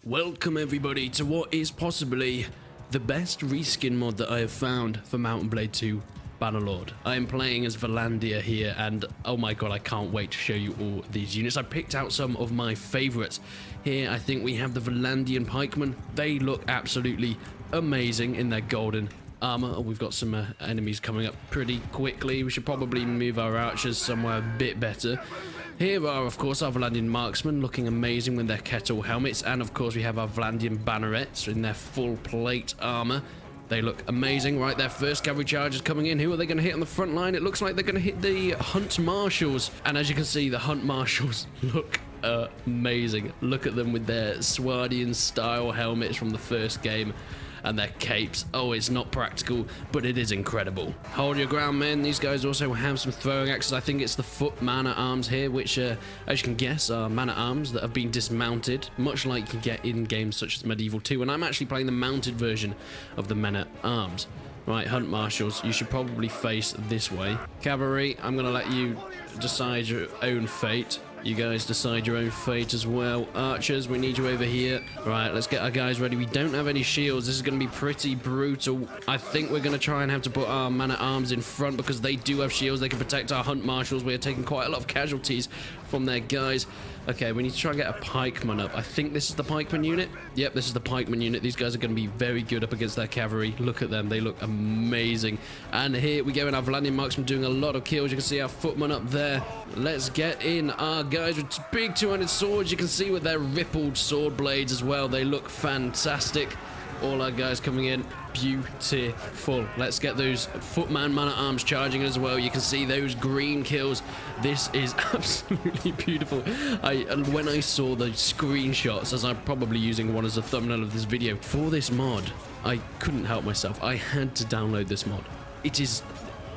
Welcome everybody to what is possibly the best reskin mod that I have found for Mount and Blade 2 Bannerlord. I am playing as Valandia here, and oh my god, I can't wait to show you all these units. I picked out some of my favorites. Here I think we have the Valandian pikemen. They look absolutely amazing in their golden armor. We've got some enemies coming up pretty quickly. We should probably move our archers somewhere a bit better. Here are, of course, our Valandian marksmen looking amazing with their kettle helmets. And, of course, we have our Valandian bannerets in their full plate armor. They look amazing. Right, their first cavalry charge is coming in. Who are they going to hit on the front line? It looks like they're going to hit the Hunt Marshals. And as you can see, the Hunt Marshals look amazing. Look at them with their Swardian-style helmets from the first game. And their capes. Oh, it's not practical, but it is incredible. Hold your ground, men. These guys also have some throwing axes. I think it's the foot man-at-arms here, which, as you can guess, are man-at-arms that have been dismounted, much like you can get in games such as Medieval 2. And I'm actually playing the mounted version of the men-at-arms. Right, Hunt Marshals, you should probably face this way. Cavalry, I'm going to let you decide your own fate. You guys decide your own fate as well. Archers, we need you over here. Right, let's get our guys ready. We don't have any shields. This is going to be pretty brutal. I think we're going to try and have to put our man-at-arms in front because they do have shields. They can protect our Hunt Marshals. We are taking quite a lot of casualties from their guys. Okay, we need to try and get a pikeman up. I think this is the pikeman unit. Yep, this is the pikeman unit. These guys are going to be very good up against their cavalry. Look at them. They look amazing. And here we go in our Valandian marksman doing a lot of kills. You can see our footman up there. Let's get in our guys with big two-handed swords. You can see with their rippled sword blades as well. They look fantastic. All our guys coming in. Beautiful. Let's get those footman man-at-arms charging as well. You can see those green kills. This is absolutely beautiful. When I saw the screenshots, as I'm probably using one as a thumbnail of this video, for this mod, I couldn't help myself. I had to download this mod. It is...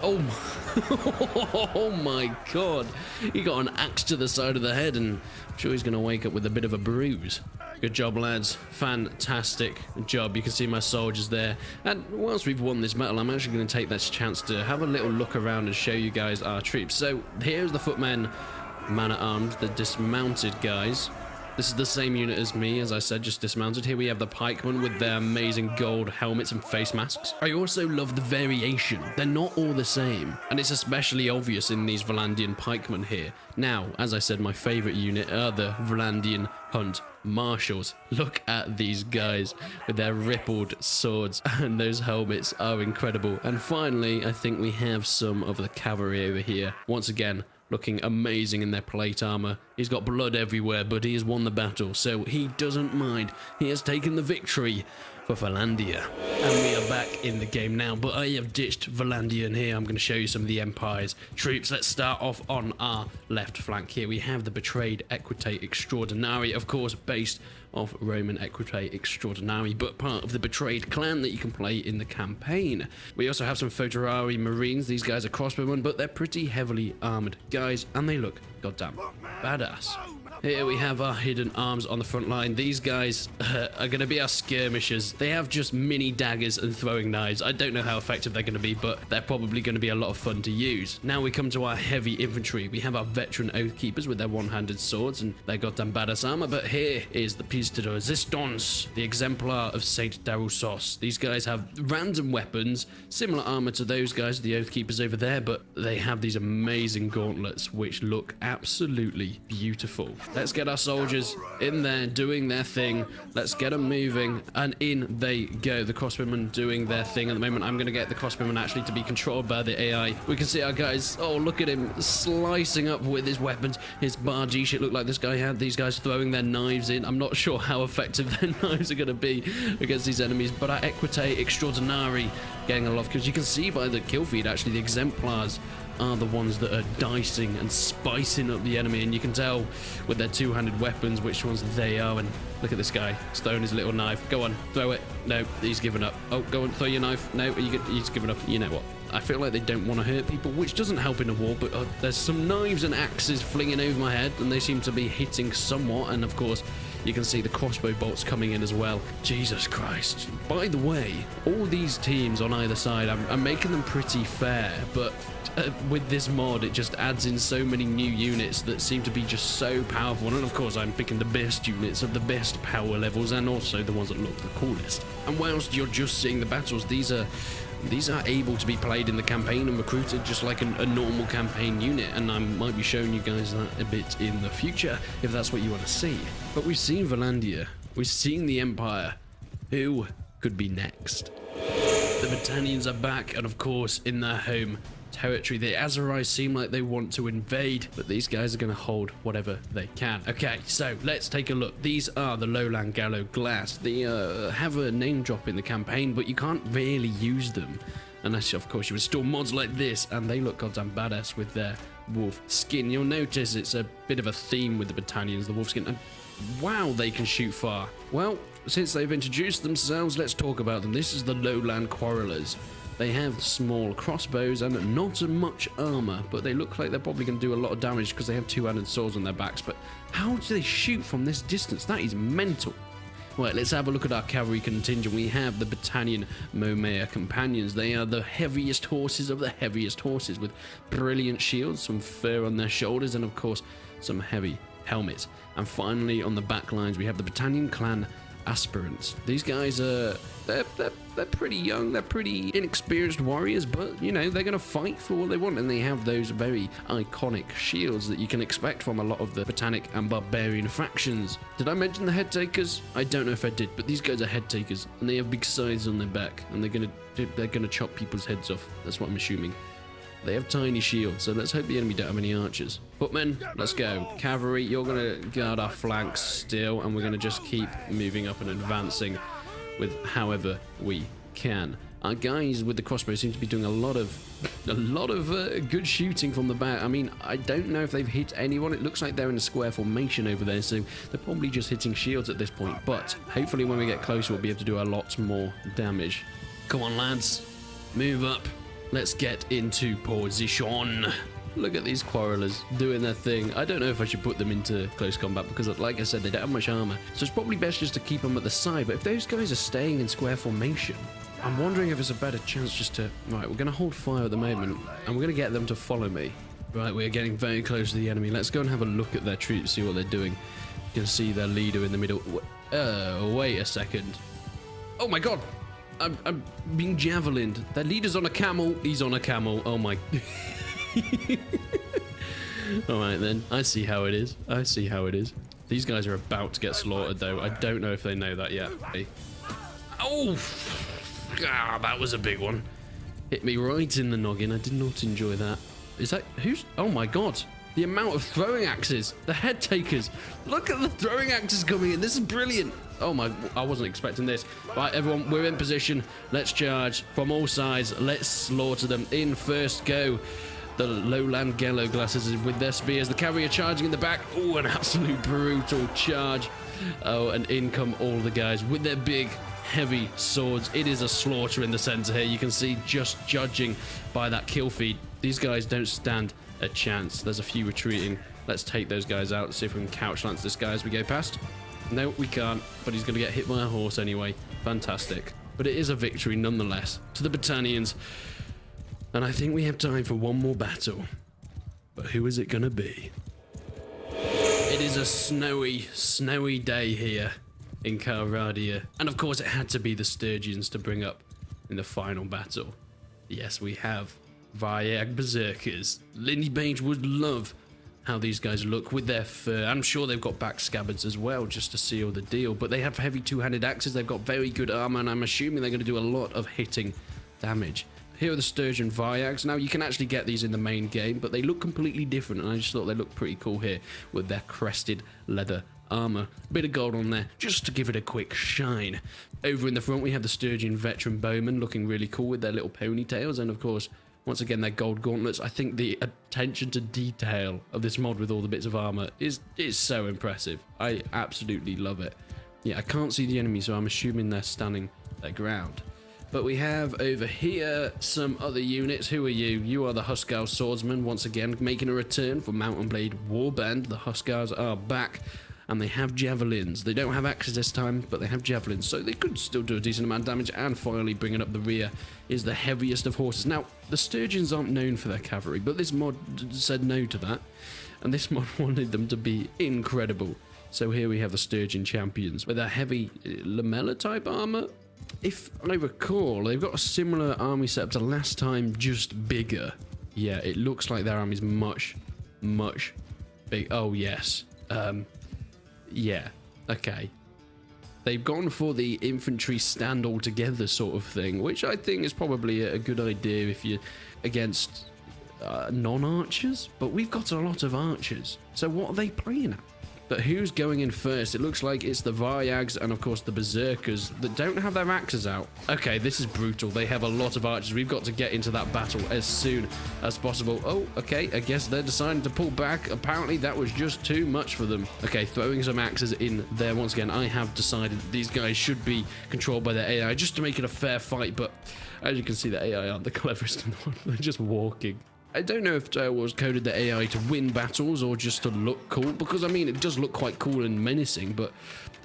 Oh my, oh my god. He got an axe to the side of the head, and I'm sure he's going to wake up with a bit of a bruise. Good job, lads. Fantastic job. You can see my soldiers there. And whilst we've won this battle, I'm actually going to take this chance to have a little look around and show you guys our troops. So here's the footmen man-at-arms, the dismounted guys. This is the same unit as me, as I said, just dismounted. Here we have the pikemen with their amazing gold helmets and face masks. I also love the variation. They're not all the same, and it's especially obvious in these Valandian pikemen here. Now, as I said, my favorite unit are the Valandian Hunt Marshals. Look at these guys with their rippled swords, and those helmets are incredible. And finally, I think we have some of the cavalry over here. Once again, looking amazing in their plate armor. He's got blood everywhere, but he has won the battle, so he doesn't mind. He has taken the victory for Valandia. And we are back in the game now, but I have ditched Valandia, and here I'm going to show you some of the Empire's troops. Let's start off on our left flank. Here we have the Betrayed Equitate Extraordinary, of course, based off Roman Equitate Extraordinary, but part of the Betrayed clan that you can play in the campaign. We also have some Fotorari Marines. These guys are crossbowmen, but they're pretty heavily armored guys, and they look goddamn badass. Here we have our hidden arms on the front line. These guys are going to be our skirmishers. They have just mini daggers and throwing knives. I don't know how effective they're going to be, but they're probably going to be a lot of fun to use. Now we come to our heavy infantry. We have our veteran oath keepers with their one-handed swords and their goddamn badass armor. But here is the piece de resistance, the exemplar of Saint Darussos. These guys have random weapons, similar armor to those guys, the oath keepers over there, but they have these amazing gauntlets which look absolutely beautiful. Let's get our soldiers in there doing their thing. Let's get them moving, and in they go. The crossbowmen doing their thing at the moment. I'm going to get the crossbowmen actually to be controlled by the AI. We can see our guys. Oh, look at him slicing up with his weapons. His bardiche, it looked like this guy had. These guys throwing their knives in. I'm not sure how effective their knives are going to be against these enemies, but our Equitate Extraordinary getting a lot, because you can see by the kill feed, actually, the exemplars are the ones that are dicing and spicing up the enemy, and you can tell with their two-handed weapons which ones they are. And look at this guy, he's throwing his little knife. Go on, throw it. No, he's given up. Oh, go on, throw your knife. No, he's given up. You know what? I feel like they don't want to hurt people, which doesn't help in a war, but there's some knives and axes flinging over my head, and they seem to be hitting somewhat. And of course, You can see the crossbow bolts coming in as well. Jesus Christ. By the way, all these teams on either side, I'm making them pretty fair, but with this mod, it just adds in so many new units that seem to be just so powerful. And of course, I'm picking the best units of the best power levels and also the ones that look the coolest. And whilst you're just seeing the battles, these are able to be played in the campaign and recruited just like a normal campaign unit, and I might be showing you guys that a bit in the future if that's what you want to see. But we've seen Valandia, we've seen the Empire. Who could be next? The Battalions are back, and of course in their home territory. The Azerais seem like they want to invade, but these guys are going to hold whatever they can. Okay, so let's take a look. These are the Lowland Gallo Glass. They have a name drop in the campaign, but you can't really use them unless, of course, you install mods like this, and they look goddamn badass with their wolf skin. You'll notice it's a bit of a theme with the Battalions, the wolf skin, and wow, they can shoot far. Well, since they've introduced themselves, let's talk about them. This is the Lowland Quarrelers. They have small crossbows and not much armor, but they look like they're probably going to do a lot of damage because they have two-handed swords on their backs. But how do they shoot from this distance? That is mental. Right, let's have a look at our cavalry contingent. We have the Battalion Momea Companions. They are the heaviest horses of the heaviest horses, with brilliant shields, some fur on their shoulders, and of course some heavy helmets. And finally, on the back lines, we have the Battalion Clan Aspirants. These guys are they're pretty young, they're pretty inexperienced warriors, but you know, they're gonna fight for what they want, and they have those very iconic shields that you can expect from a lot of the Botanic and Barbarian factions. Did I mention the head takers? I don't know if I did, but these guys are head takers, and they have big scythes on their back, and they're gonna chop people's heads off. That's what I'm assuming. They have tiny shields, so let's hope the enemy don't have any archers. Footmen, let's go. Cavalry, you're going to guard our flanks still, and we're going to just keep moving up and advancing with however we can. Our guys with the crossbow seem to be doing a lot of good shooting from the back. I mean, I don't know if they've hit anyone. It looks like they're in a square formation over there, so they're probably just hitting shields at this point. But hopefully when we get closer, we'll be able to do a lot more damage. Come on, lads. Move up. Let's get into position. Look at these quarrelers doing their thing. I don't know if I should put them into close combat because, like I said, they don't have much armor. So it's probably best just to keep them at the side. But if those guys are staying in square formation, I'm wondering if it's a better chance just to... Right, we're going to hold fire at the moment, and we're going to get them to follow me. Right, we're getting very close to the enemy. Let's go and have a look at their troops, see what they're doing. You can see their leader in the middle. Wait a second. Oh my god! I'm being javelined. Their leader's on a camel. He's on a camel. Oh my. Alright then. I see how it is. I see how it is. These guys are about to get slaughtered though. I don't know if they know that yet. Oh! Ah, that was a big one. Hit me right in the noggin. I did not enjoy that. Is that... Who's... Oh my god. The amount of throwing axes. The head takers. Look at the throwing axes coming in. This is brilliant. Oh my, I wasn't expecting this. Right, everyone, we're in position. Let's charge from all sides. Let's slaughter them. In first go. The Lowland Gallo Glasses with their spears. The cavalry are charging in the back. Oh, an absolute brutal charge. Oh, and in come all the guys with their big, heavy swords. It is a slaughter in the center here. You can see, just judging by that kill feed, these guys don't stand a chance. There's a few retreating. Let's take those guys out. See if we can couch lance this guy as we go past. No, we can't, but he's going to get hit by a horse anyway. Fantastic. But it is a victory nonetheless to the Battalions. And I think we have time for one more battle. But who is it going to be? It is a snowy, snowy day here in Calradia. And of course it had to be the Sturgeons to bring up in the final battle. Yes, we have Varyag Berserkers. Lindy Page would love how these guys look with their fur. I'm sure they've got back scabbards as well just to seal the deal, but they have heavy two-handed axes. They've got very good armor, and I'm assuming they're going to do a lot of hitting damage. Here are the Sturgeon Varyags. Now you can actually get these in the main game, but they look completely different, and I just thought they looked pretty cool here with their crested leather armor. A bit of gold on there just to give it a quick shine. Over in the front we have the Sturgeon Veteran Bowmen looking really cool with their little ponytails, and of course once again, their gold gauntlets. I think the attention to detail of this mod with all the bits of armor is so impressive. I absolutely love it. Yeah, I can't see the enemy, so I'm assuming they're standing their ground. But we have over here some other units. Who are you? You are the Huskarl Swordsmen, once again making a return for Mount and Blade Warband. The Huskarls are back. and they have javelins. They don't have axes this time, but they have javelins, so they could still do a decent amount of damage. And finally, bringing up the rear is the heaviest of horses. Now, the Sturgeons aren't known for their cavalry, but this mod said no to that, and this mod wanted them to be incredible. So here we have the Sturgeon Champions with a heavy lamella type armor. If I recall, they've got a similar army setup to last time, just bigger. Yeah, it looks like their army's much big. Oh, yes. Yeah, okay. They've gone for the infantry stand all together sort of thing, which I think is probably a good idea if you're against non-archers. But we've got a lot of archers. So what are they playing at? But who's going in first? It looks like it's the Varyags and, of course, the Berserkers that don't have their axes out. Okay, this is brutal. They have a lot of archers. We've got to get into that battle as soon as possible. Oh, okay. I guess they're deciding to pull back. Apparently, that was just too much for them. Okay, throwing some axes in there once again. I have decided these guys should be controlled by their AI just to make it a fair fight. But as you can see, the AI aren't the cleverest in the world. They're just walking. I don't know if Star Wars coded the AI to win battles or just to look cool, because I mean it does look quite cool and menacing, but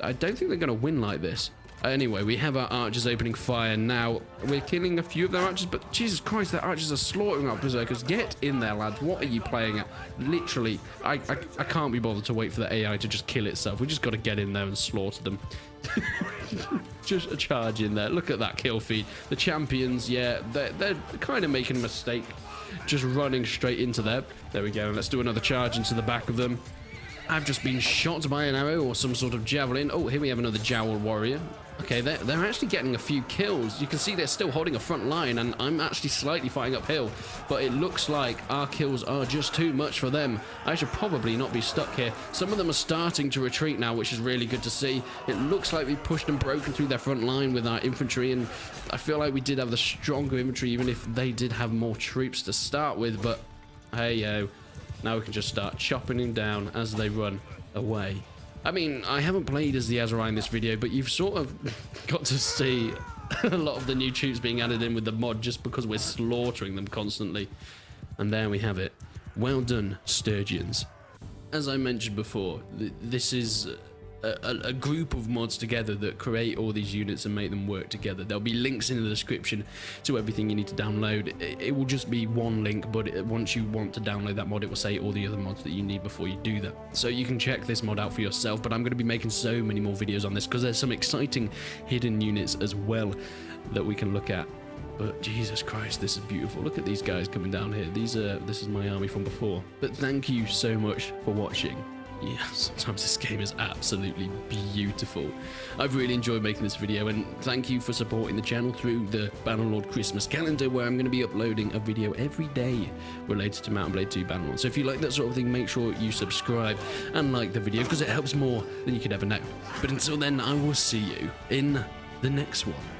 I don't think they're going to win like this. Anyway, we have our archers opening fire now. We're killing a few of their archers, but Jesus Christ, their archers are slaughtering our berserkers. Get in there, lads. What are you playing at? Literally, I can't be bothered to wait for the AI to just kill itself. We just got to get in there and slaughter them. Just a charge in there. Look at that kill feed. The champions, yeah, they're kind of making a mistake. Just running straight into them. There we go. Let's do another charge into the back of them. I've just been shot by an arrow or some sort of javelin. Oh, here we have another Jowl warrior. Okay, they're actually getting a few kills. You can see they're still holding a front line, and I'm actually slightly fighting uphill. But it looks like our kills are just too much for them. I should probably not be stuck here. Some of them are starting to retreat now, which is really good to see. It looks like we pushed and broken through their front line with our infantry, and I feel like we did have the stronger infantry, even if they did have more troops to start with. But hey, yo. Now we can just start chopping them down as they run away. I mean, I haven't played as the Azrai in this video, but you've sort of got to see a lot of the new troops being added in with the mod just because we're slaughtering them constantly. And there we have it. Well done, Sturgeons. As I mentioned before, this is a group of mods together that create all these units and make them work together. There'll be links in the description to everything you need to download. It will just be one link, but once you want to download that mod, it will say all the other mods that you need before you do that. So you can check this mod out for yourself, but I'm going to be making so many more videos on this because there's some exciting hidden units as well that we can look at. But Jesus Christ, this is beautiful. Look at these guys coming down here. This is my army from before. But thank you so much for watching. Yeah, sometimes this game is absolutely beautiful. I've really enjoyed making this video, and thank you for supporting the channel through the Bannerlord Christmas calendar, where I'm going to be uploading a video every day related to Mount & Blade 2 Bannerlord. So if you like that sort of thing, make sure you subscribe and like the video, because it helps more than you could ever know. But until then, I will see you in the next one.